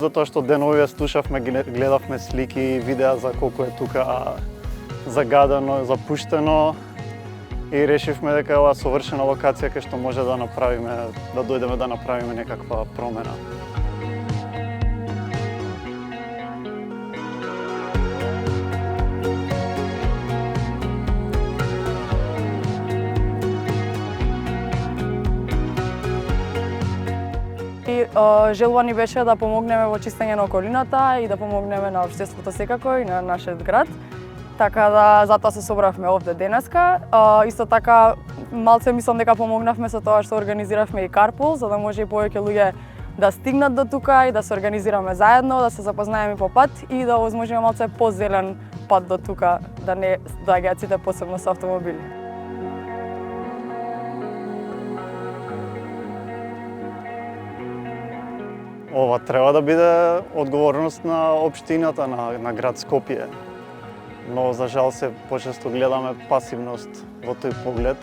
Затоа што деновиве слушавме, гледавме слики, видеа за колку е тука загадено, запуштено и решивме дека ова совршена локација кај што може да направиме, да дојдеме да направиме некаква промена. Желба ни беше да помогнеме во чистење на околината и да помогнеме на општеството секако и на нашиот град. Така да затоа се собравме овде денеска. Исто така малце мислам дека помогнавме со тоа што организиравме и карпул, за да може и повеќе луѓе да стигнат до тука и да се организираме заедно, да се запознаеме по пат и да овозможиме малце позелен пат до тука, да не доаѓаат сите посебно со автомобили. Ова треба да биде одговорност на општината, на град Скопје. Но за жал се почесто гледаме пасивност во тој поглед.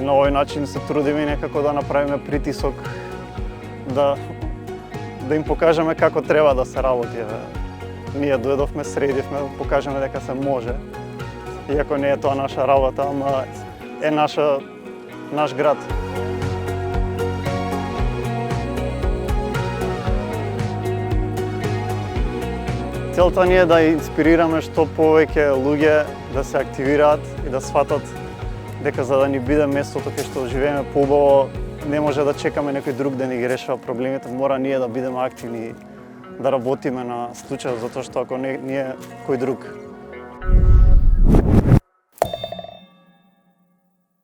И на овој начин се трудиме некако да направиме притисок да им покажеме како треба да се работи. Ние дојдовме, средивме, покажеме дека се може. Иако не е тоа наша работа, ама е наш град. Целта ни е да инспирираме што повеќе луѓе да се активираат и да сватат дека за да ни биде местото кај што живееме поубаво, не може да чекаме некој друг да ни ги решава проблемите, мора ние да бидеме активни, да работиме на случајот, затоа што ако не ние, кој друг?